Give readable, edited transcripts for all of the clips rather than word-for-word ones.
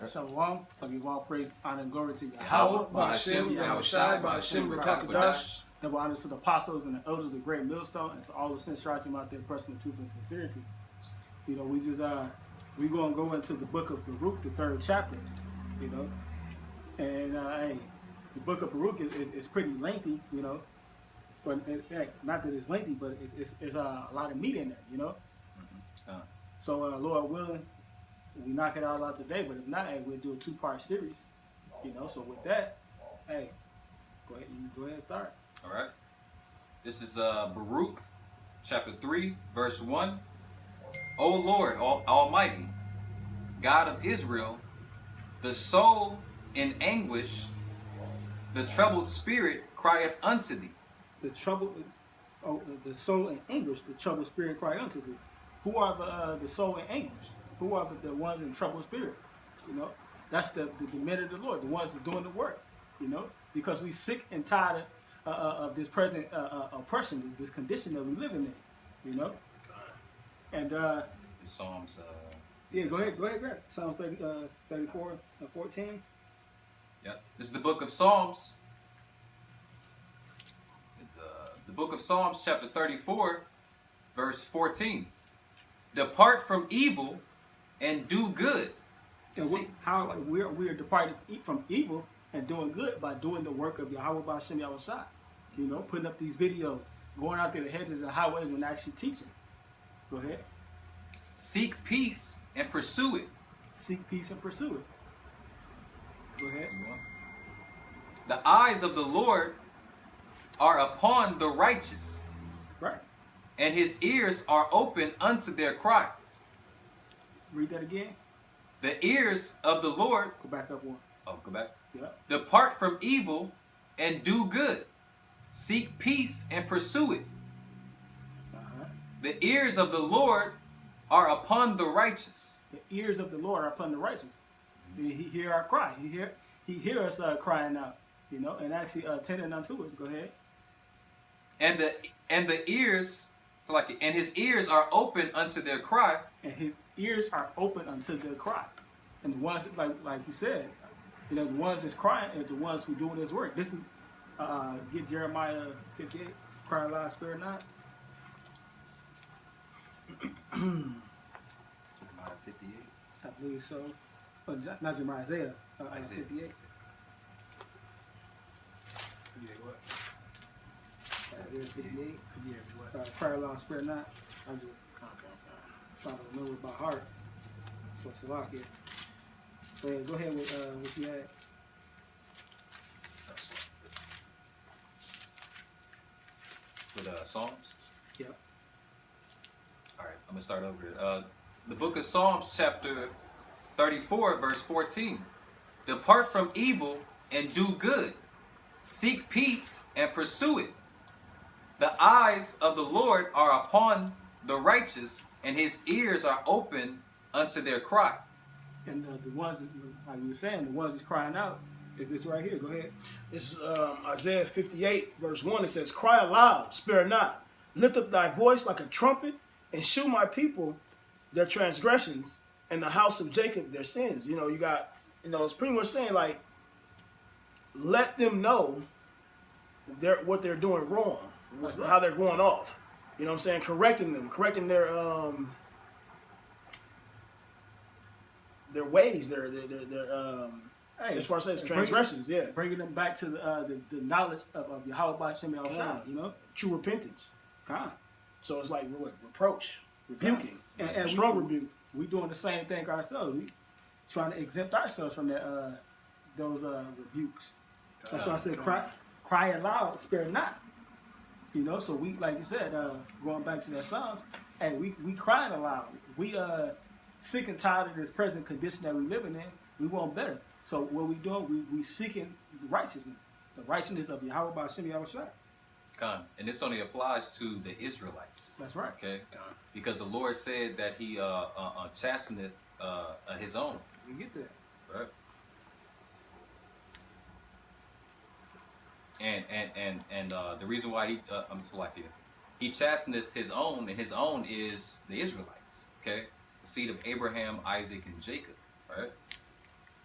Shalom. I give all praise, honor, and glory to Yahweh, Ba'ashem, Yahushai, Ba'ashem, B'Kakadash. Double honors to the apostles and the elders of Great Millstone, and to all the sin striking out there, personal truth and sincerity. You know, we gonna go into the book of Baruch, the 3rd chapter. You know, and hey, the book of Baruch is pretty lengthy. You know, but not that it's lengthy, but it's a lot of meat in there. You know, so Lord willing, we knock it all out today. But if not, hey, we'll do a 2-part series. You know, so with that, hey, go ahead and start. All right. This is Baruch, chapter 3, verse 1. O Lord, Almighty, God of Israel, the soul in anguish, the troubled spirit crieth unto thee. The soul in anguish, the troubled spirit cry unto thee. Who are the soul in anguish? Who are the ones in troubled spirit? You know, that's the men of the Lord, the ones that's doing the work. You know, because we sick and tired of this present oppression, this condition that we living in. You know, and the Psalms. Yeah, go ahead, grab Psalms 34 and 14. Yeah, this is the book of Psalms. The book of Psalms, chapter 34, verse 14. Depart from evil and do good. And how we are departing from evil and doing good by doing the work of Yahweh Ba'ashem Yahushai. You know, putting up these videos, going out to the hedges and highways and actually teaching. Go ahead. Seek peace and pursue it. Seek peace and pursue it. Go ahead. The eyes of the Lord are upon the righteous. Right. And his ears are open unto their cry. Read that again. The ears of the Lord. Go back up one. Oh, go back. Yeah. Depart from evil and do good. Seek peace and pursue it. The ears of the Lord are upon the righteous. The ears of the Lord are upon the righteous. He hear our cry. He hear us crying out. You know, and actually tending unto us. Go ahead. And the ears, and his ears are open unto their cry. And his ears are open unto their cry. And the ones like you said, you know, the ones that's crying is the ones who doing his work. This is get Jeremiah 58, cry aloud, spare not. Jeremiah 58. I believe so. Not Jeremiah, Isaiah 58. Yeah, what? Isaiah 58. Yeah, what? Cry aloud, spare not. I'm just trying to remember by heart. So it's a lot here. Go ahead with what you had. With Psalms? Yep. All right, I'm going to start over. The book of Psalms, chapter 34, verse 14. Depart from evil and do good. Seek peace and pursue it. The eyes of the Lord are upon the righteous, and his ears are open unto their cry. And the ones, like you were saying, the ones that's crying out is this right here. Go ahead. This is Isaiah 58, verse 1. It says, cry aloud, spare not. Lift up thy voice like a trumpet, and shew my people their transgressions, and the house of Jacob their sins. You know, you got, you know, it's pretty much saying, like, let them know what they're doing wrong, how they're going off. You know what I'm saying? Correcting them, correcting their ways, their Hey, as far as transgressions, bringing them back to the knowledge of Yahweh Ba'ashem Yahushai, you know, true repentance. God. So it's like reproach, rebuking, and strong rebuke. We doing the same thing ourselves. We trying to exempt ourselves from that those rebukes. That's why I said cry aloud, spare not. You know, so we, like you said, going back to that Psalms, and we crying aloud. We sick and tired of this present condition that we living in. We want better. So what we doing? We seeking righteousness, the righteousness of Yahweh Ba'ashem Yahushai. And this only applies to the Israelites. That's right. Okay, because the Lord said that He chasteneth His own. We get that. Right. And the reason why I'm selecting He chasteneth His own, and His own is the Israelites. Okay, the seed of Abraham, Isaac, and Jacob. Right.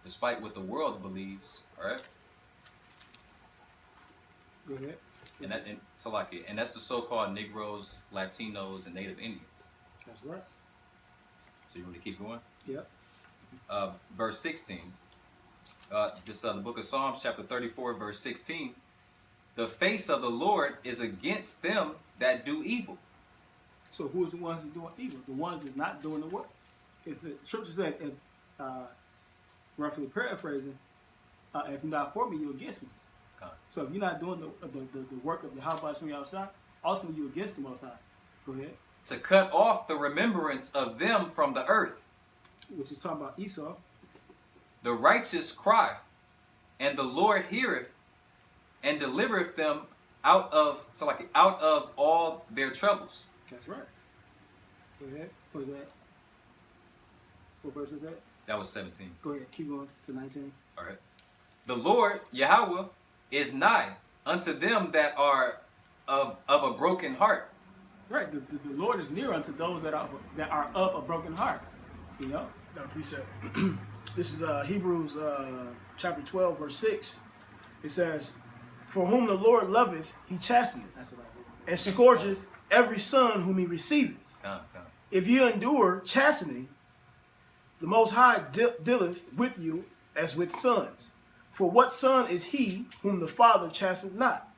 despite what the world believes. All right. Go ahead. And that's the so-called Negroes, Latinos, and Native Indians. That's right. So you want to keep going? Yep. Verse 16. The book of Psalms, chapter 34, verse 16. The face of the Lord is against them that do evil. So who is the ones that's doing evil? The ones that's not doing the work. It's the scripture said, roughly paraphrasing, if you're not for me, you're against me. Okay. So if you're not doing the work of the Yahweh Hashem outside, ultimately you're against the Most High. Go ahead. To cut off the remembrance of them from the earth. Which is talking about Esau. The righteous cry, and the Lord heareth, and delivereth them out of all their troubles. That's right. Go ahead. What is that? What verse is that? That was 17. Go ahead. Keep going to 19. All right. The Lord, Yahweh, is nigh unto them that are of a broken heart. Right. The Lord is near unto those that are of a broken heart. You know? Got a precept. This is Hebrews chapter 12, verse 6. It says, for whom the Lord loveth, he chasteneth. That's what I heard. And scourgeth every son whom he receiveth. If you endure chastening, the Most High dealeth with you as with sons. For what son is he whom the Father chasteneth not?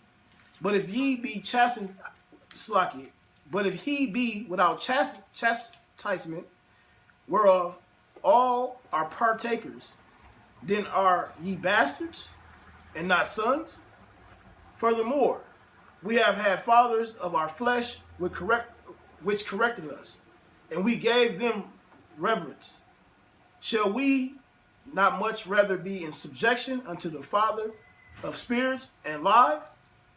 But if ye be chastened, but if he be without chastisement, whereof all are partakers, then are ye bastards and not sons? Furthermore, we have had fathers of our flesh which corrected us, and we gave them reverence. Shall we not much rather be in subjection unto the Father of spirits and life?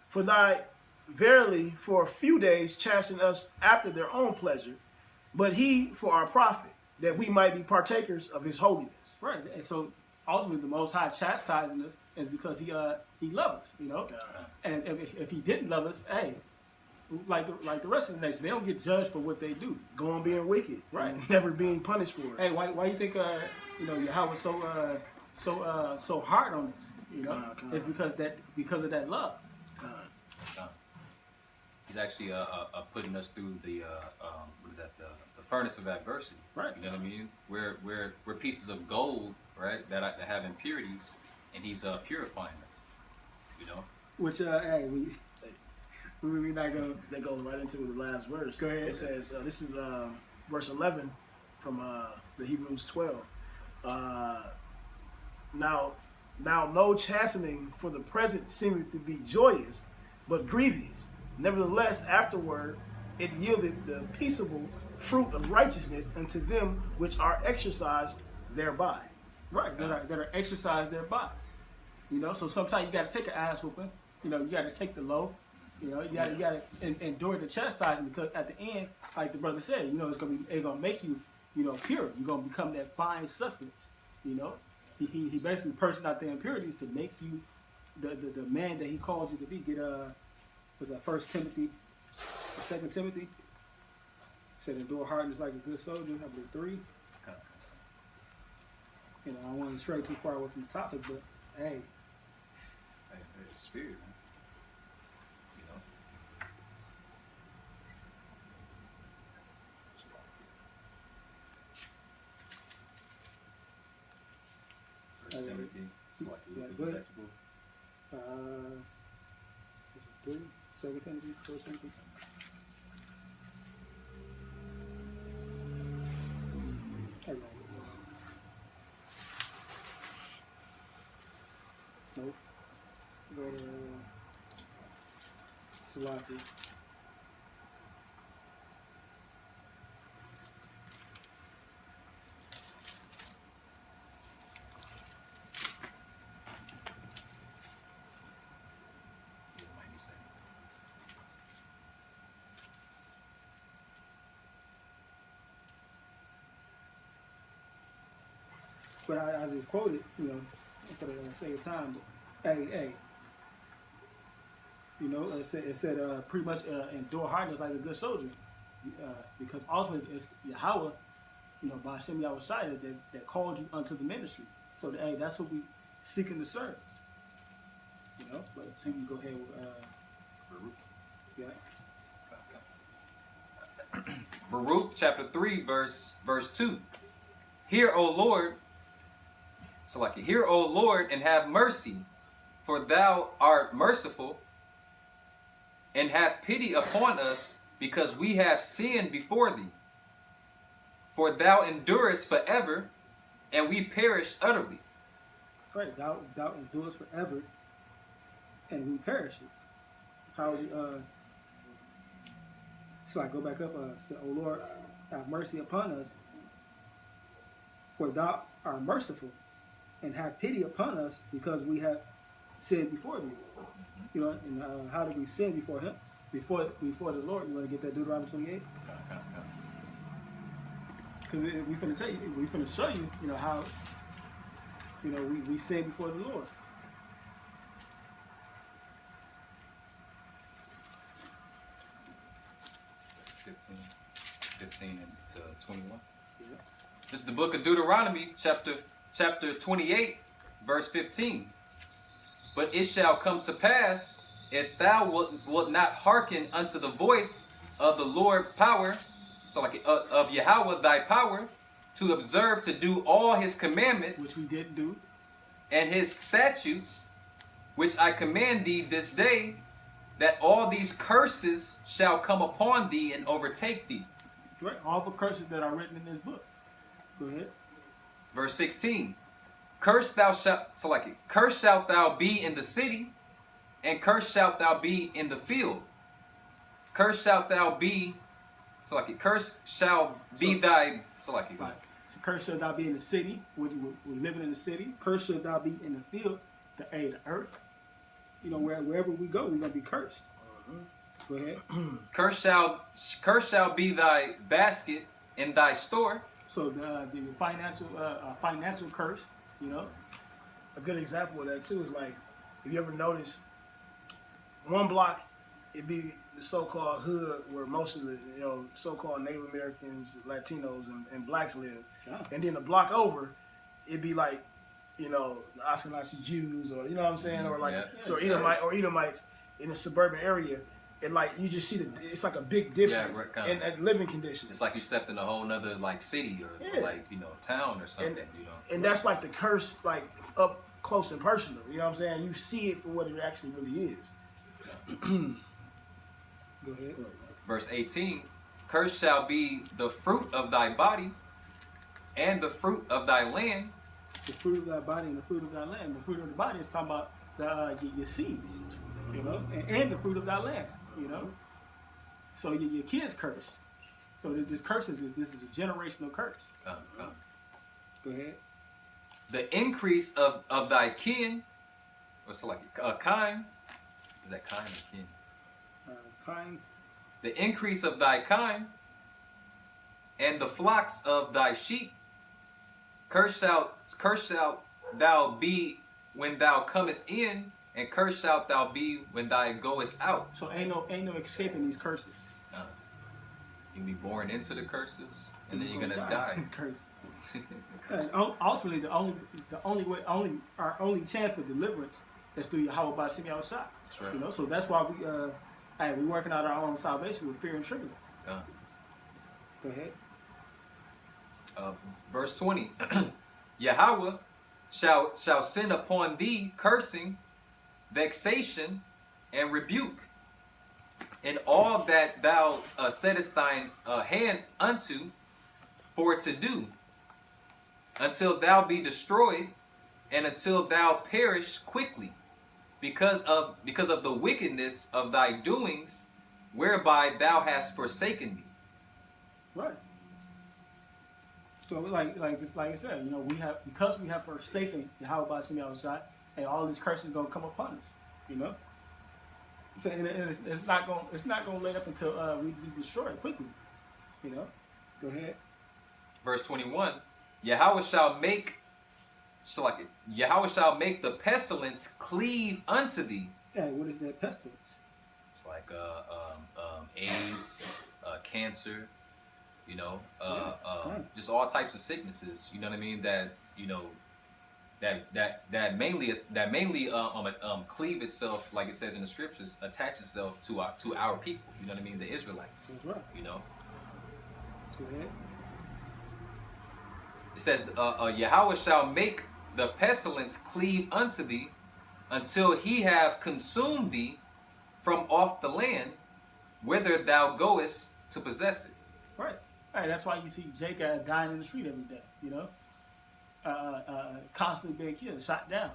For thy verily for a few days chasten us after their own pleasure, but he for our profit, that we might be partakers of his holiness. Right. And so ultimately the Most High chastising us is because he loves us, you know. And if he didn't love us, hey, like the rest of the nation, they don't get judged for what they do. Going being wicked, right? And never being punished for it. Hey, why you think Yahweh was so hard on us? You know, it's because of that love. He's actually putting us through the the furnace of adversity. Right. You know what I mean? We're pieces of gold, right? That have impurities, and he's purifying us. You know. Which hey, we not gonna. That goes right into the last verse. Go ahead. It says this is verse 11 from the Hebrews 12. Now no chastening for the present seemeth to be joyous, but grievous. Nevertheless, afterward it yielded the peaceable fruit of righteousness unto them which are exercised thereby. Right, that are exercised thereby. You know, so sometimes you got to take an ass whooping. You know, you got to take the low. You know, you got to endure the chastisement, because at the end, like the brother said, you know, it's gonna make you, you know, pure. You're gonna become that fine substance. You know, he basically purging out the impurities to make you the man that he called you to be. Get was that 1 Timothy, 2 Timothy? Said endure hardness like a good soldier. I believe 3. You know, I don't want to stray too far away from the topic, but hey, it's spirit, man. You know. Timothy, it's like yeah, go ahead. 3, 2 Timothy, 1 Timothy. Nope. Go to Salaki. But I just quoted, you know, for the sake of time. But hey, you know, it said pretty much endure hardness like a good soldier, because ultimately it's Yahweh, you know, by Hashem Yahweh that called you unto the ministry. So hey, that's what we seeking to serve. You know, but you can go ahead with yeah. Baruch chapter 3, verse 2. Hear, O Lord, hear, O Lord, and have mercy, for thou art merciful, and have pity upon us, because we have sinned before thee. For thou endurest forever, and we perish utterly. Right, thou endurest forever, and we perish. How we so I go back up. Say, O Lord, have mercy upon us, for thou art merciful, and have pity upon us, because we have sinned before thee. You know, and how do we sin before Him? Before the Lord. You want to get that Deuteronomy 28? Because we finna tell you, we finna show you, you know, how, you know, we sin before the Lord. Fifteen to 21. Yeah. This is the book of Deuteronomy, chapter 28, verse 15. But it shall come to pass, if thou wilt not hearken unto the voice of the Lord power, of Yahweh thy power, to observe to do all his commandments, which we didn't do, and his statutes, which I command thee this day, that all these curses shall come upon thee and overtake thee. Right, all the curses that are written in this book. Go ahead. Verse 16. Cursed shalt thou be in the city, and cursed shalt thou be in the field. Cursed shalt thou be, cursed shall be thy, Right. So cursed shall thou be in the city, we're living in the city. Cursed shall thou be in the field, the earth. You know, wherever we go, we're going to be cursed. Go ahead. Cursed shall be thy basket in thy store. So the financial curse, you know. A good example of that too is like, if you ever notice, one block, it'd be the so-called hood where most of the so-called Native Americans, Latinos, and blacks live, and then the block over, it'd be like, you know, the Ashkenazi Jews, or you know what I'm saying, or like Edomites in the suburban area. And like you just see it's like a big difference in living conditions. It's like you stepped in a whole nother like city or like, you know, town or something. And that's like the curse, like up close and personal. You know what I'm saying? You see it for what it actually really is. Go ahead. Verse 18. Cursed shall be the fruit of thy body, and the fruit of thy land. The fruit of thy body and the fruit of thy land. The fruit of the body is talking about your seeds, you know, and the fruit of thy land. You know, so your kids curse. So this curse is a generational curse. Go ahead. The increase of thy kin, what's it like? Kind. Is that kind or kin? Kind. The increase of thy kind, and the flocks of thy sheep. Cursed shalt thou be when thou comest in, and cursed shalt thou be when thou goest out. So ain't no escaping these curses. You can be born into the curses, and then you're gonna die. These curses. Ultimately, our only chance for deliverance is through Yahweh by Shemi Yahushua. That's right. You know, so that's why we working out our own salvation with fear and trembling. Go ahead. Verse 20. Yahweh shall send upon thee cursing, vexation, and rebuke, in all that thou settest thine hand unto for to do, until thou be destroyed, and until thou perish quickly, because of the wickedness of thy doings, whereby thou hast forsaken me. Right. So like I said, you know, because we have forsaken Yahweh by Shemi Yahushua, and all these curses gonna come upon us, you know. So and it's not gonna let up until we be destroyed quickly, you know. Go ahead. Verse 21. Yahweh shall make the pestilence cleave unto thee. Yeah, what is that pestilence? It's like AIDS, cancer, you know, just all types of sicknesses. You know what I mean? That, you know, that mainly cleave itself, like it says in the scriptures, attach itself to our people. You know what I mean? The Israelites. That's right. You know. Go ahead. It says, Yahweh shall make the pestilence cleave unto thee, until he have consumed thee from off the land, whither thou goest to possess it. Right. Right. That's why you see Jacob dying in the street every day. You know, constantly being killed, shot down.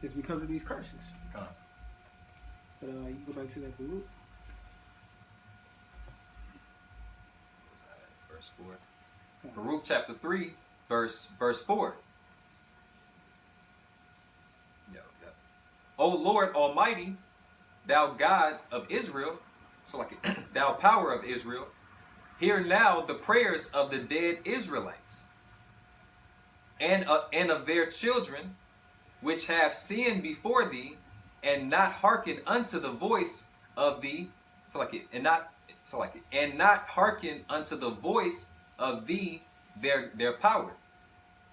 It's because of these curses. But you go back to that Baruch. Verse 4. Baruch chapter 3, verse 4. O Lord Almighty, thou God of Israel, so like it, thou power of Israel, hear now the prayers of the dead Israelites, and of their children, which have sinned before thee, and not hearken unto the voice of thee, and not hearken unto the voice of thee, their power,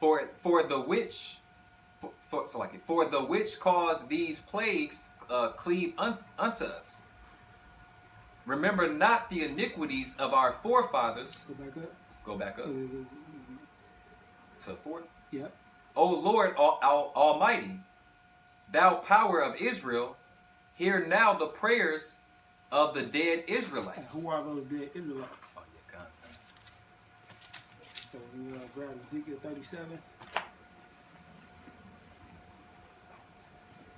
for the which cause these plagues cleave unto us. Remember not the iniquities of our forefathers. Go back up. To 4. Yep. O Lord Almighty, thou power of Israel, hear now the prayers of the dead Israelites. And who are those dead Israelites? Oh, yeah, God. So we grab Ezekiel 37.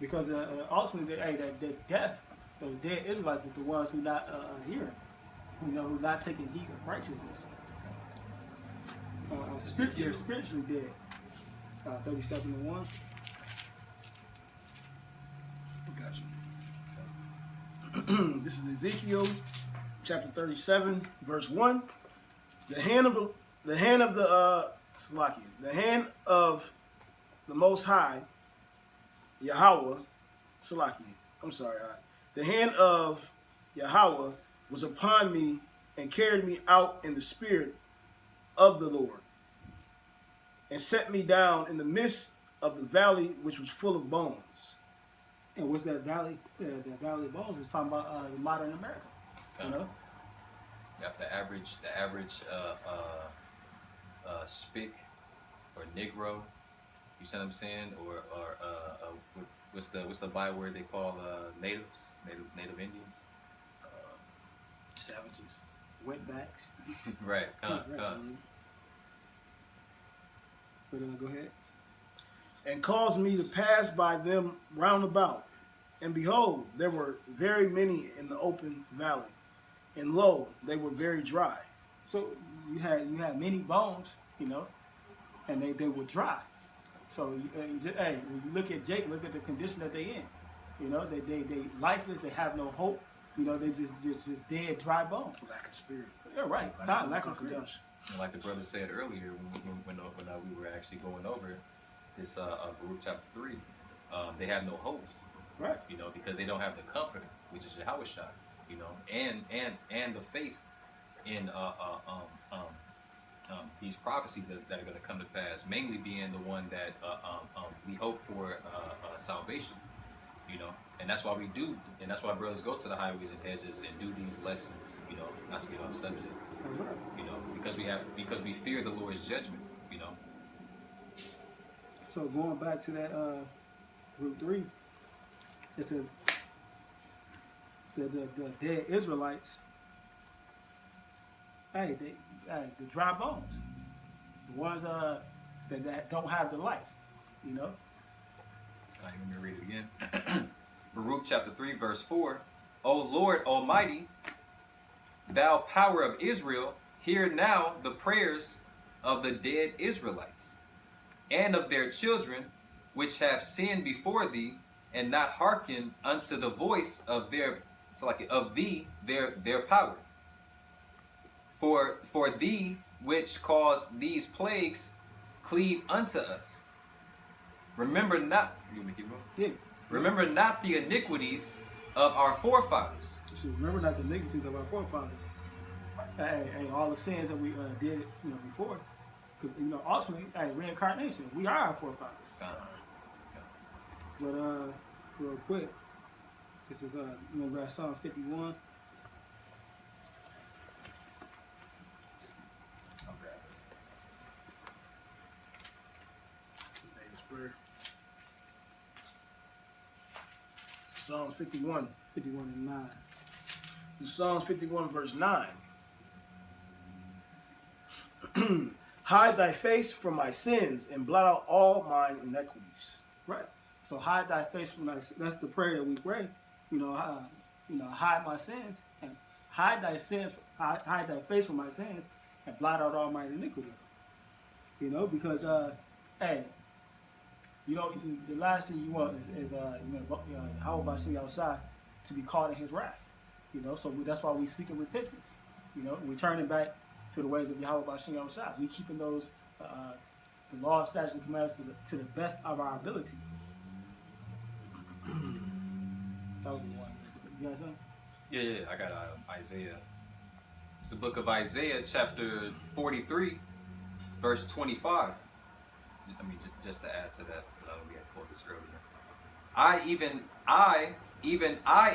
Because ultimately, the death, the dead Israelites are the ones who not hearing, who not taking heed of righteousness. They're spiritually dead. 37:1. Gotcha. This is Ezekiel chapter 37, verse 1. The hand of the Most High, Yahweh, the hand of Yahweh was upon me and carried me out in the spirit of the Lord, and set me down in the midst of the valley which was full of bones. And what's that valley? That valley of bones is talking about modern America. You know. Yeah, the average spick or Negro. You see what I'm saying? Or what's the byword they call natives, native Indians? Savages. Wetbacks. Right. But go ahead. And caused me to pass by them round about. And behold, there were very many in the open valley. And lo, they were very dry. So you had many bones, and they were dry. So when you look at Jake, look at the condition that they in. They lifeless. They have no hope. They just dead, dry bones. Lack of spirit. Yeah, right. Lack of spirit. And like the brother said earlier, when we were actually going over this Baruch chapter 3, they have no hope. Right. Because they don't have the comforter, which is Yahweh Shai, and the faith in these prophecies that are going to come to pass, mainly being the one that we hope for salvation, and that's why we do, and that's why brothers go to the highways and hedges and do these lessons, not to get off subject, because we fear the Lord's judgment, So going back to that Route 3, it says the dead Israelites, the dry bones, the ones that don't have the life, Let me read it again. Baruch chapter 3, verse 4. O Lord Almighty, thou power of Israel, hear now the prayers of the dead Israelites, and of their children, which have sinned before thee, and not hearken unto the voice of their power. For thee which caused these plagues cleave unto us. Remember not the iniquities of our forefathers. Remember not the iniquities of our forefathers. And all the sins that we did, before. Because, ultimately, hey, reincarnation, we are our forefathers. But, real quick, this is, grab Psalms 51. Prayer. Psalms 51. 51 and 9. So Psalms 51 verse 9. Hide thy face from my sins and blot out all mine iniquities. Right. So hide thy face from my sins. That's the prayer that we pray. Hide my sins and hide thy face from my sins and blot out all my iniquity. Because hey, the last thing you want is how about Shem outside to be caught in his wrath. So that's why we seeking repentance. We turning back to the ways of Yahweh Bashim Yahushua. We keeping those the law, statutes, and commandments to the best of our ability. That was the one. You got something? Yeah, I got Isaiah. It's the book of Isaiah, chapter 43, verse 25. I mean, just to add to that, we had pulled this earlier. I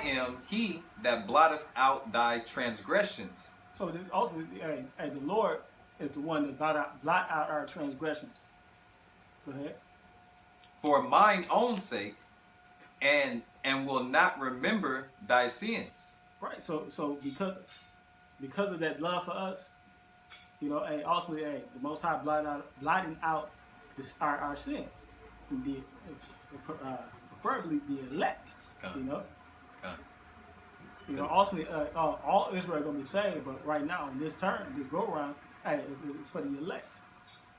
am he that blotteth out thy transgressions. So ultimately, the Lord is the one that blot out our transgressions. Go ahead. For mine own sake, and will not remember thy sins. Right. So because of that love for us, ultimately, the Most High blotting out our sins. Preferably the elect. Ultimately, all Israel gonna be saved, but right now in this turn, this go around, it's for the elect.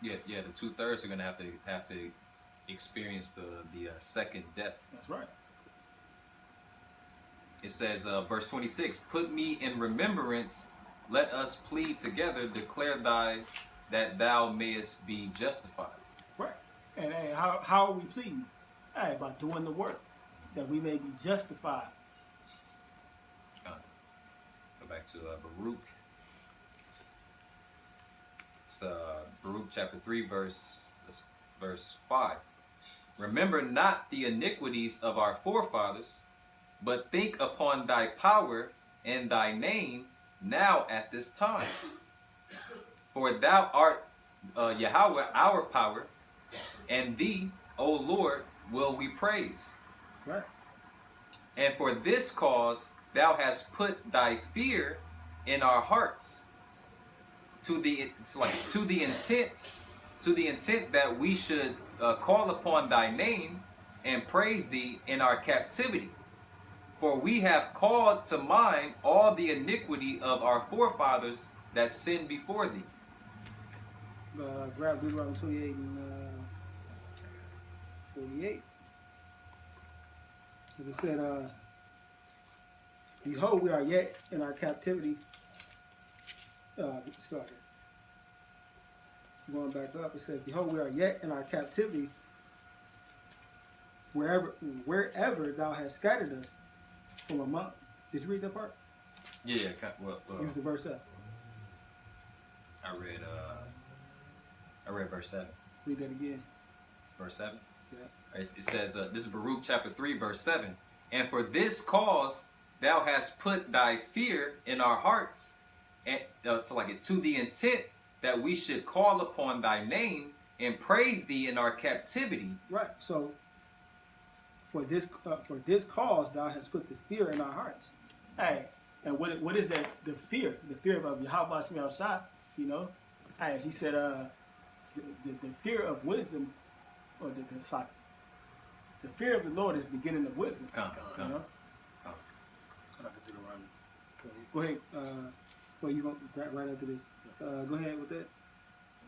Yeah, the 2/3 are gonna have to experience the second death. That's right. It says, verse 26, put me in remembrance, let us plead together, declare that thou mayest be justified. Right. And how are we pleading? By doing the work, that we may be justified. Go back to Baruch. It's Baruch chapter 3, verse 5. Remember not the iniquities of our forefathers, but think upon thy power and thy name now at this time. For thou art Yahweh, our power, and thee, O Lord, will we praise. Right. And for this cause thou hast put thy fear in our hearts, to the intent that we should call upon thy name and praise thee in our captivity. For we have called to mind all the iniquity of our forefathers that sinned before thee. Grab Deuteronomy 28 and 48. As it said, behold, we are yet in our captivity. Going back up, it says, behold, we are yet in our captivity wherever thou hast scattered us from among. Did you read that part? Yeah. Use the verse up. I read verse 7. Read that again. Verse 7? Yeah. It says, this is Baruch chapter 3, verse 7. And for this cause thou hast put thy fear in our hearts, and to the intent that we should call upon thy name and praise thee in our captivity. Right. So for this cause thou hast put the fear in our hearts. And what is that? The fear of Yahweh Shemel Shah. He said the fear of wisdom, or the fear of the Lord is the beginning of wisdom. Go ahead. Well, you going right after this. Go ahead with that.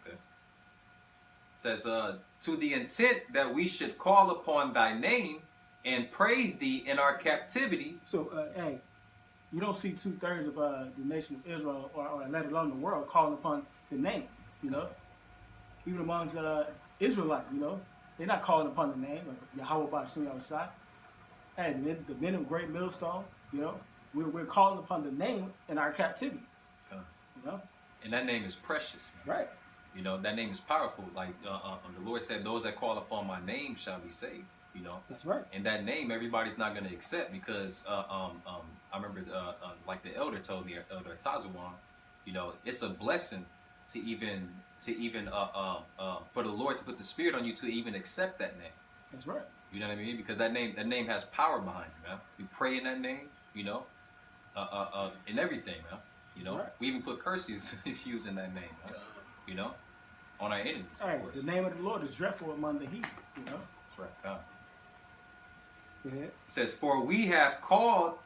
Okay. It says, to the intent that we should call upon thy name and praise thee in our captivity. So, you don't see 2/3 of the nation of Israel, or let alone the world, calling upon the name. Even amongst Israelites, they're not calling upon the name of Yahweh Bashim Yahushua. The men of Great Millstone, we're calling upon the name in our captivity. And Right. You know, that name is powerful. Like the Lord said, those that call upon my name shall be saved. You know, That's right. and that name everybody's not going to accept because I remember like the elder told me, Elder Tazawan, you know, it's a blessing to even for the Lord to put the Spirit on you to even accept that name. That's right. You know what I mean? Because that name has power behind it, man. We pray in that name, you know, in everything, man. You know, Right. we even put curses using that name, man. You know, on our enemies. Hey, Of course. the name of the Lord is dreadful among the heathen. You know. That's right. Yeah. Go ahead. It says, for we have called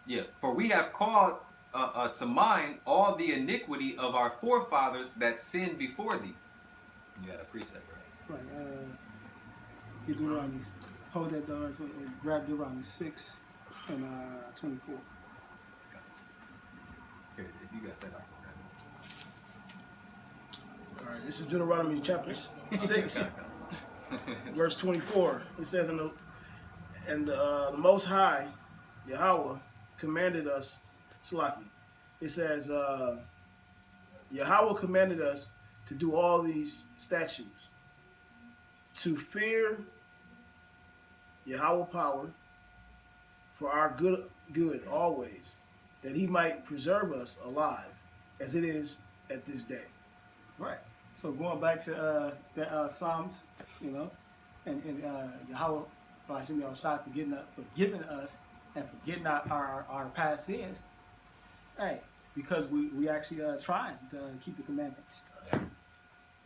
to mind all the iniquity of our forefathers that sinned before thee. You got a precept, right? Right. Get Deuteronomy. Hold that Deuteronomy. Grab Deuteronomy 6 and 24. Here it is. You got that. All right, this is Deuteronomy chapter 6, verse 24. It says, and the Most High, Yahweh, commanded us, Salaki. It says, Yahweh commanded us to do all these statutes, to fear Yahweh power for our good always, that he might preserve us alive, as it is at this day. Right. So going back to the Psalms, you know, and Yahweh, Hashem Yahushua forgiving us and forgetting our past sins. Hey, because we actually trying to keep the commandments. Yeah.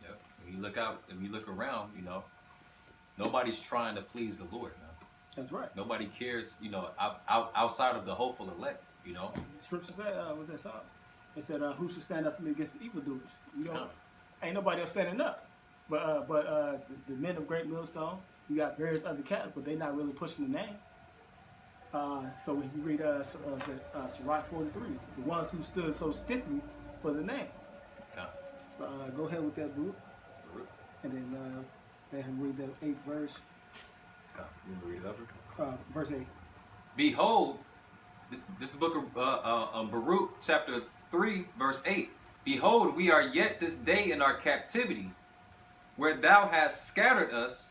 Yep. When you look out, and you look around, you know, nobody's trying to please the Lord, man. That's right. Nobody cares, you know, outside of the hopeful elect, you know. The scripture said, what's that song? It said, who should stand up for me against the evildoers? You know, ain't nobody else standing up. But the men of Great Millstone, you got various other cats, but they not really pushing the name. So when you read Sirach 43, the ones who stood so stiffly for the name. Yeah. Go ahead with that, Baruch. Baruch. And then let him read the 8th verse. You read it over? Verse 8. Behold, this is the book of Baruch, chapter 3, verse 8. Behold, we are yet this day in our captivity, where thou hast scattered us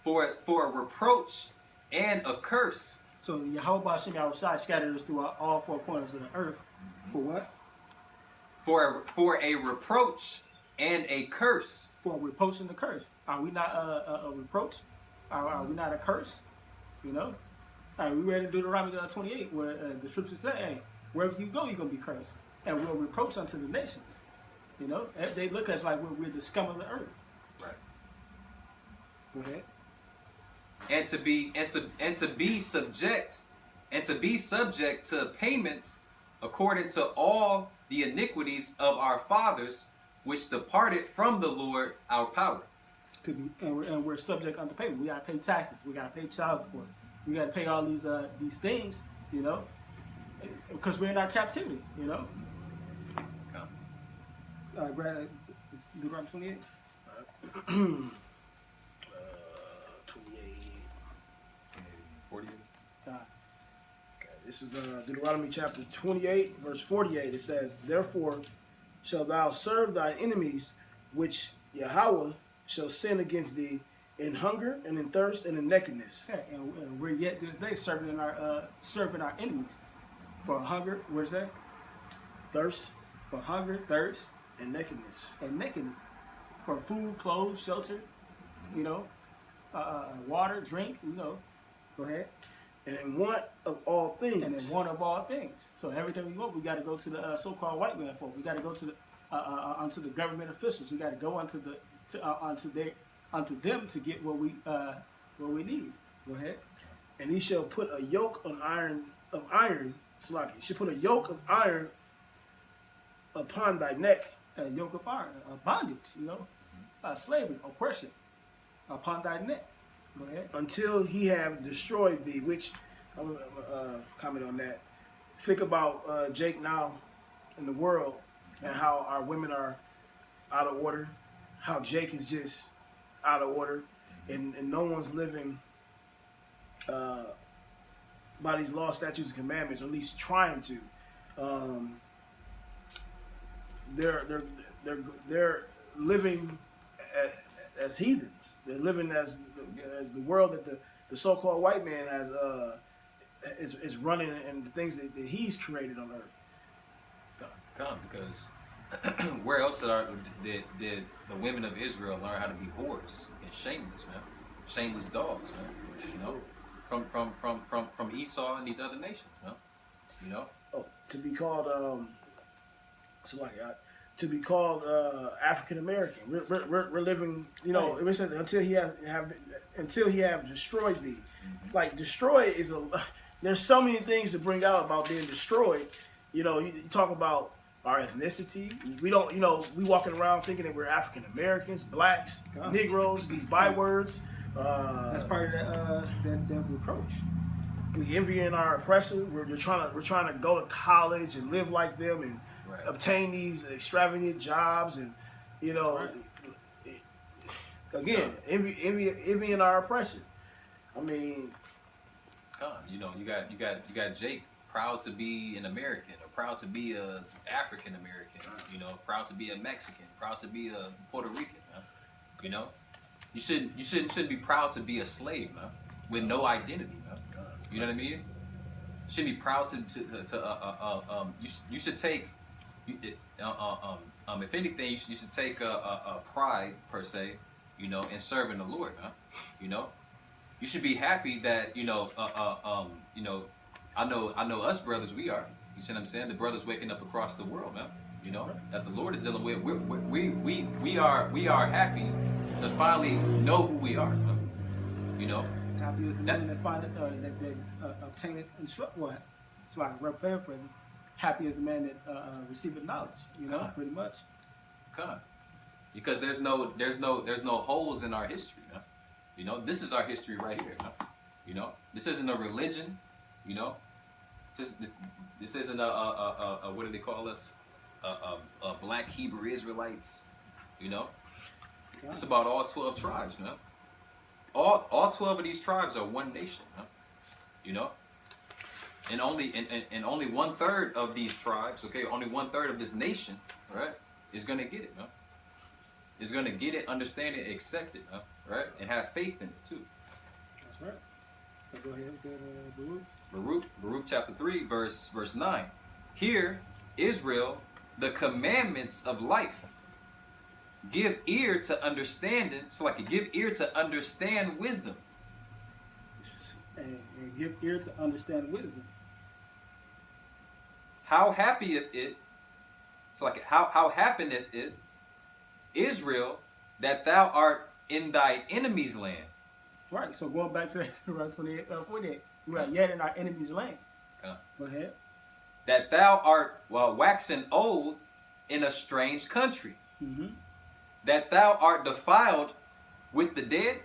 for a reproach and a curse. So Yahweh Hashem Yahushua scattered us throughout all four corners of the earth. For what? For a reproach and a curse. For a reproach and a curse. Are we not a reproach? Are we not a curse? You know? All right, we read in Deuteronomy 28 where the scripture say, hey, wherever you go, you're going to be cursed. And we'll reproach unto the nations. You know? They look at us like we're the scum of the earth. Right. Go ahead. And to be subject to payments according to all the iniquities of our fathers, which departed from the Lord our power. And we're subject unto payment. We gotta pay taxes. We gotta pay child support. We gotta pay all these things, you know, because we're in our captivity, you know. Brad, Deuteronomy 28. 28. 48. God. Okay, this is Deuteronomy chapter 28, verse 48. It says, therefore shalt thou serve thine enemies, which Yahweh shall send against thee in hunger and in thirst and in nakedness. Okay, and we're yet this day serving our enemies for hunger. What is that? Thirst. For hunger, thirst, and nakedness. And nakedness. For food, clothes, shelter, you know, water, drink, you know. Go ahead. And in want of all things. And in want of all things. So everything we want, we got to go to the so-called white man for. We got to go to the onto the government officials. We got to go onto them to get what we need. Go ahead. And he shall put a yoke of iron. Slaki. He shall put a yoke of iron upon thy neck. A yoke of iron, bondage. You know, slavery, oppression upon thy neck. Go ahead. Until he have destroyed thee, which I'm going to comment on that. Think about Jake now in the world and how our women are out of order, how Jake is just out of order, and no one's living by these laws, statutes, and commandments, or at least trying to. they're living as heathens. They're living as the world that the so-called white man has is running, and the things that he's created on earth. Come, because where else did the women of Israel learn how to be whores and shameless, man? Shameless dogs, man. You know, from Esau and these other nations, man. You know. Oh, to be called to be called African American. We're living, you know. It says until he have destroyed thee. Mm-hmm. Like destroy is there's so many things to bring out about being destroyed. You know, you talk about our ethnicity. We don't, you know, we walking around thinking that we're African Americans, blacks, Negroes, these bywords. That's part of that reproach. We envying our oppressor. We're trying to go to college and live like them and obtain these extravagant jobs, and you know, again, envying our oppression. I mean, you know, you got Jake, proud to be an American, or proud to be a African American, you know, proud to be a Mexican, proud to be a Puerto Rican, man. You know, you shouldn't be proud to be a slave, man, with no identity, man. You know what I mean? You should be proud you should take, if anything, you should take a pride per se, you know, in serving the Lord, huh? You know, you should be happy that you know, I know us brothers, we are. You see what I'm saying? The brothers waking up across the world, man. You know, that the Lord is dealing with. We are happy to finally know who we are. Huh? You know. Happy is the man that find that obtaineth instruction. Well, it's like a paraphrasing. Happy is the man that receiveth knowledge. You know, pretty much. Because there's no holes in our history. Huh? You know, this is our history right here. Huh? You know, this isn't a religion. You know, this isn't a what do they call us? A black Hebrew Israelites. You know, it's about all 12 tribes, man. All 12 of these tribes are one nation, huh? You know, and only 1/3 of these tribes, okay, only 1/3 of this nation, right, is gonna get it, huh? Is gonna get it, understand it, accept it, huh? Right, and have faith in it too. That's right. So go ahead, Baruch. Baruch chapter 3, verse 9. Hear, Israel, the commandments of life. Give ear to understanding, so like give ear to understand wisdom. And give ear to understand wisdom. How happieth it, so like how happeneth it, Israel, that thou art in thy enemy's land. Right, so going back to that around 48, we are yet in our enemy's land. Go ahead. That thou art waxen old in a strange country. Mm-hmm. That thou art defiled with the dead.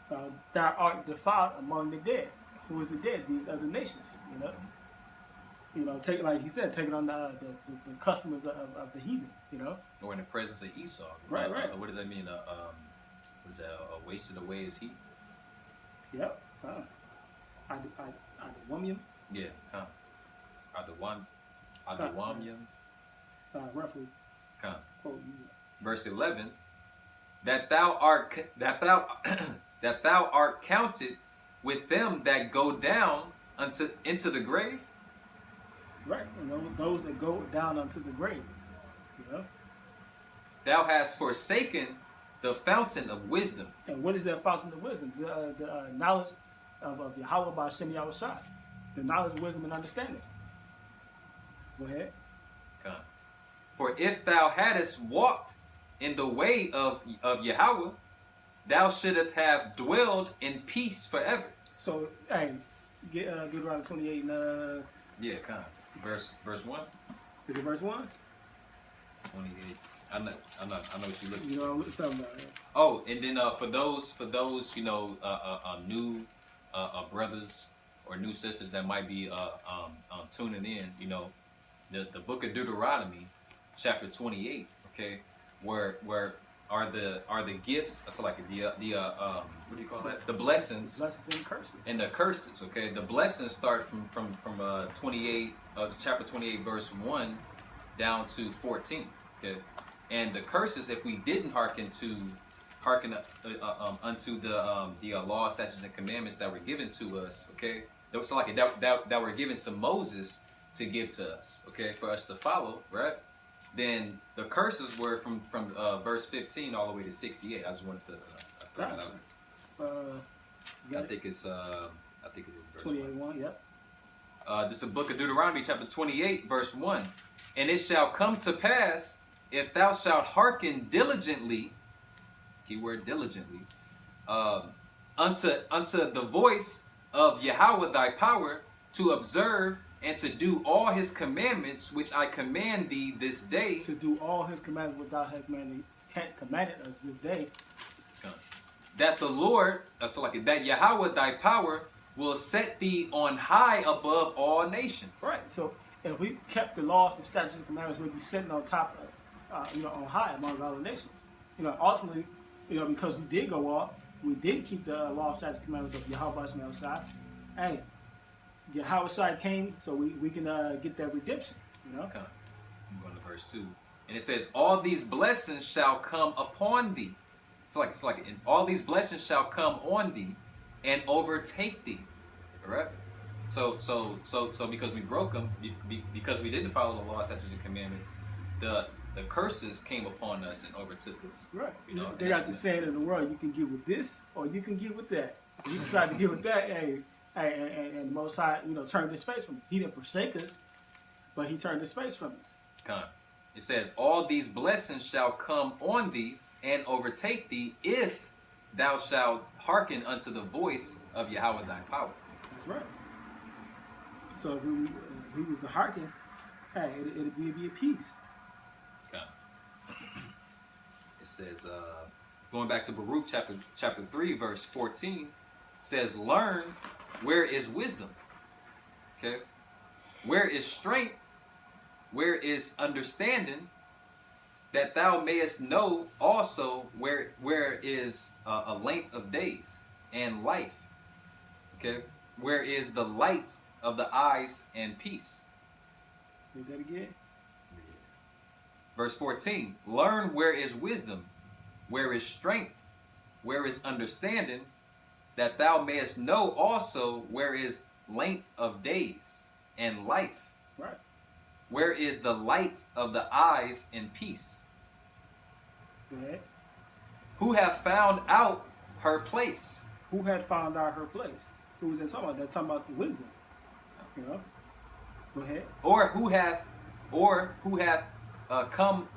Thou art defiled among the dead. Who is the dead? These other nations. You know, take, like he said, taking on the customers of the heathen. You know, or in the presence of Esau. Right. What does that mean? What is that? Wasted away is he? Yep. Adewamium. Yeah. Adewamium. Roughly. Verse 11. That thou art counted with them that go down into the grave. Right, and those that go down unto the grave. You know. Thou hast forsaken the fountain of wisdom. And what is that fountain of wisdom? The knowledge of Yahweh by Shem Yahushua. The knowledge, wisdom, and understanding. Go ahead. Come. For if thou hadst walked in the way of Yahweh, thou shouldst have dwelled in peace forever. So, hey, get around 28 and yeah, come. Verse 1. Is it verse 1? 28. I know what you're looking for. You know what I'm talking about. Oh, and then for those you know new brothers or new sisters that might be tuning in, you know, the book of Deuteronomy, chapter 28, okay, where are the gifts? That's like the what do you call that? The blessings. Blessings and curses. And the curses, okay. The blessings start from 28, chapter 28, verse 1 down to 14. Okay, and the curses if we didn't hearken unto the law, statutes, and commandments that were given to us. Okay, so like that were given to Moses to give to us. Okay, for us to follow, right? Then the curses were from verse 15 all the way to 68. I just wanted to throw that out. I think it's verse 28:1. Yep. This is the book of Deuteronomy, chapter 28, verse 1. And it shall come to pass, if thou shalt hearken diligently, keyword diligently, unto the voice of Yahweh thy power, to observe and to do all his commandments, which I command thee this day. To do all his commandments without having commanded us this day. That the Lord, that Yahweh thy power will set thee on high above all nations. Right. So if we kept the laws and statutes and commandments, we'd be sitting on top of, on high among all the nations. Ultimately, because we did go off, we did keep the law, statutes, and commandments of Yahweh Shai. Hey, Yahweh Shai came so we can get that redemption. Okay. I'm going to verse 2. And it says, all these blessings shall come upon thee. It's like and all these blessings shall come on thee and overtake thee. Correct? So because we broke them, because we didn't follow the law, statutes, and commandments, the curses came upon us and overtook us. Right. They got the saying in the world, you can get with this or you can get with that. You decide to get with that, and the Most High, turned his face from us. He didn't forsake us, but he turned his face from us. Come. It says, all these blessings shall come on thee and overtake thee if thou shalt hearken unto the voice of Yahweh thy power. That's right. So if we was to hearken, hey, it'd be a peace. Okay. It says, going back to Baruch chapter 3, verse 14, says, learn where is wisdom. Okay. Where is strength? Where is understanding? That thou mayest know also where is a length of days and life. Okay, where is the light of the eyes and peace. Read that again. Verse 14. Learn where is wisdom, where is strength, where is understanding, that thou mayest know also where is length of days and life. Right. Where is the light of the eyes and peace? Go ahead. Who have found out her place? Who had found out her place? Who was in talking about? That's talking about the wisdom. Go ahead. Or who hath come?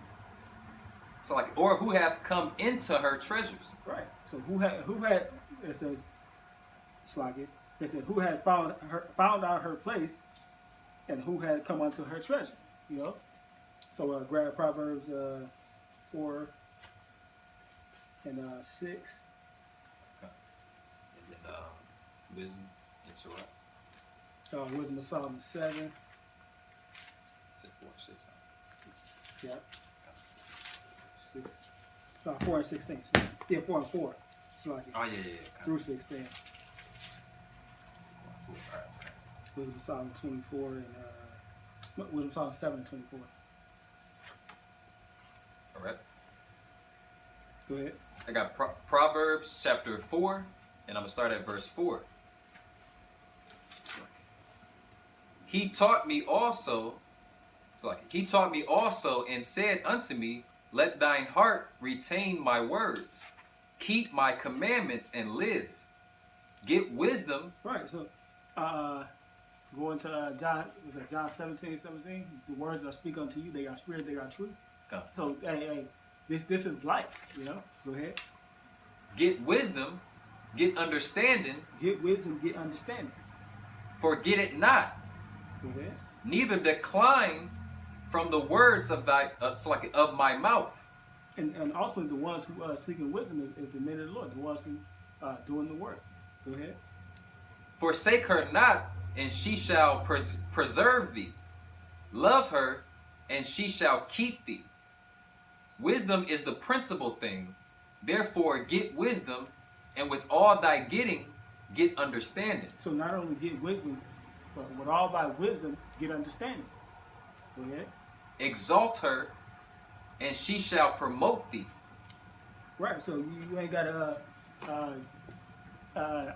So or who hath come into her treasures? Right. So who had? It says, it's like it. It said who had found out her place, and who had come unto her treasure. So grab Proverbs 4 and 6. Okay. And then wisdom and Sirach. Wisdom of Solomon 7. Is it 4 and 6? Yeah. 6. No, 4 and 16. Yeah, 4 and 4. It's like it. Oh yeah. Through 16. All right. Wisdom of Solomon 24 and Wisdom of Solomon 7 and 24. All right. Go ahead. I got Proverbs chapter 4, and I'm gonna start at verse 4. He taught me also, and said unto me, let thine heart retain my words, keep my commandments and live. Get wisdom. Right. So, going to John 17:17. The words that I speak unto you, they are spirit, they are truth. Come. So, hey, this is life. Go ahead. Get wisdom, get understanding. Get wisdom, get understanding. Forget it not. Go ahead. Neither decline from the words of of my mouth. And ultimately, the ones who are seeking wisdom is the men of the Lord, the ones who are doing the work. Go ahead. Forsake her not, and she shall preserve thee. Love her, and she shall keep thee. Wisdom is the principal thing. Therefore, get wisdom, and with all thy getting, get understanding. So not only get wisdom, but with all thy wisdom, get understanding. Go ahead. Exalt her and she shall promote thee. Right. So you ain't gotta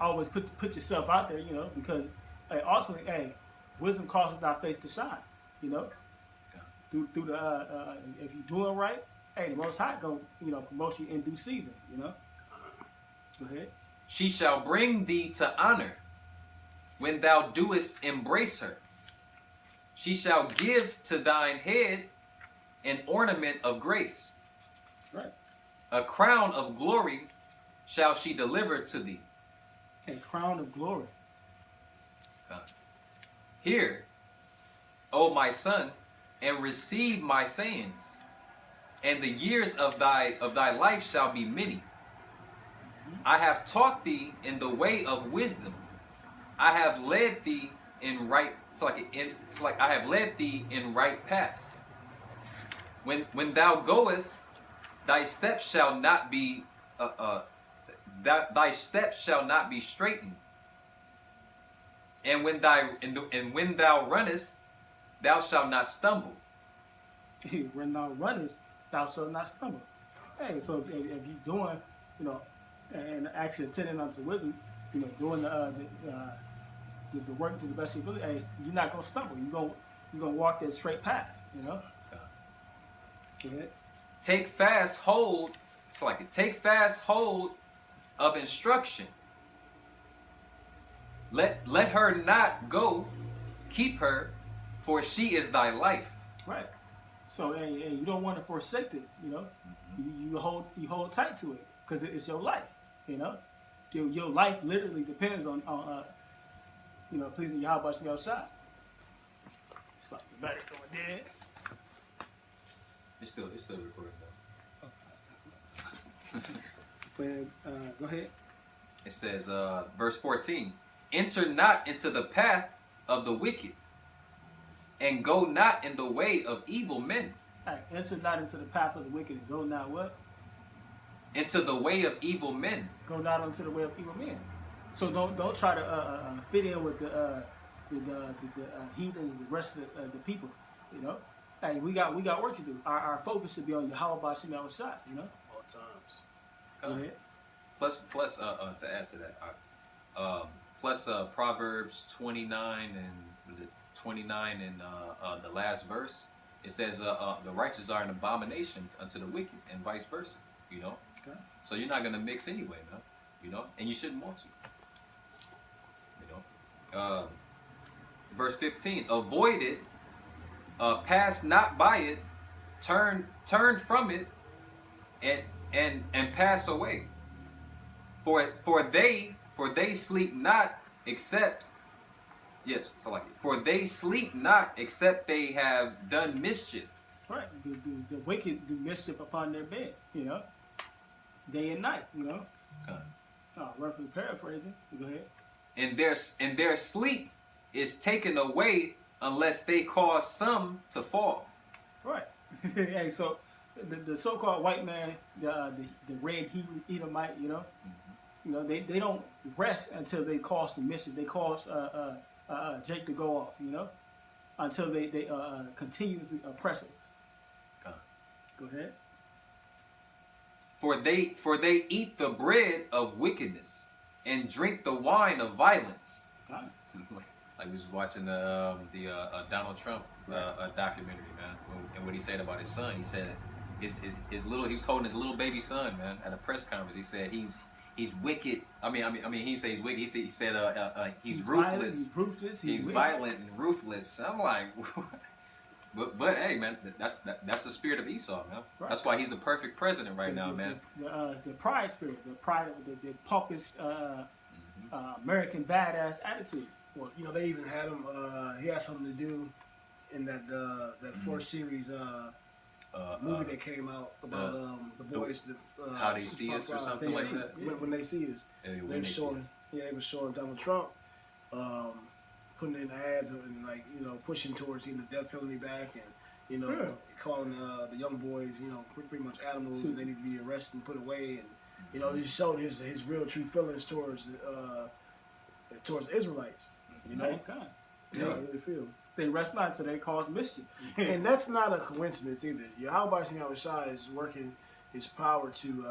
always put yourself out there, you know, because hey, ultimately, hey, wisdom causes thy face to shine, you know. Through the if you're doing right, hey, the Most High go, you know, promote you in due season, you know. Go ahead. She shall bring thee to honor when thou doest embrace her. She shall give to thine head an ornament of grace. Right. A crown of glory shall she deliver to thee. A crown of glory. Hear, O my son, and receive my sayings, and the years of thy life shall be many. I have taught thee in the way of wisdom. I have led thee in right. I have led thee in right paths. When thou goest, thy steps shall not be thy steps shall not be straitened. And when thou runnest, thou shalt not stumble. When thou runnest, thou shalt not stumble. Hey, so if you're doing, you know, and actually attending unto wisdom, you know, doing the work to the best of your ability, hey, you're not gonna stumble. You're gonna walk that straight path. You know. Go ahead. Take fast hold. It's like it. Take fast hold of instruction. Let her not go. Keep her, for she is thy life. Right. So hey, you don't want to forsake this. You know, you hold tight to it because it's your life. You know, your life literally depends on you know, pleasing Yahweh Shem Shai. It's like the better going dead. It's still recording though. Go ahead. It says, verse 14, enter not into the path of the wicked, and go not in the way of evil men. Right. Enter not into the path of the wicked, and go not what? Into the way of evil men. Go not into the way of evil men. So don't try to fit in with the heathens, the rest of the people. You know, hey, we got work to do. Our focus should be on Yahweh Shem Shai. You know, all times. Go ahead. Plus, to add to that, plus Proverbs 29 and was it 29 and the last verse, it says the righteous are an abomination unto the wicked, and vice versa. You know, okay. So you're not gonna mix anyway, man. You know, and you shouldn't want to. You know, verse 15: avoid it, pass not by it, turn from it, and pass away. For they sleep not except for they sleep not except they have done mischief. Right, the wicked do mischief upon their bed, you know, day and night, you know. Okay. Roughly paraphrasing. Go ahead. And their sleep is taken away unless they cause some to fall. Right. Hey, so the so-called white man, the red Edomite, you know, you know, they don't rest until they cause some mischief. They cause Jake to go off, you know, until they continuously oppress us. Go ahead. For they eat the bread of wickedness and drink the wine of violence. Like we was watching the Donald Trump documentary, man, and what he said about his son. He said he was holding his little baby son, man, at a press conference. He said he's wicked. I mean he said he's wicked. He said he's ruthless. He's violent and ruthless. I'm like, but hey, man, that's the spirit of Esau, man. Right. That's why he's the perfect president right now, man. The pride spirit, the pride of the pompous American badass attitude. Well, you know, they even had him. He had something to do in that fourth series movie that came out about the boys. How they see us or something like that. When they see us, they was showing Donald Trump putting in ads and, like, you know, pushing towards the death penalty back, and, you know, calling the young boys, you know, pretty much animals, and they need to be arrested and put away, and, you know, he showed his real true feelings towards the Israelites, you know. Yeah, I really feel. They rest not until they cause mischief. And that's not a coincidence either. Yahweh Shem Shai is working his power to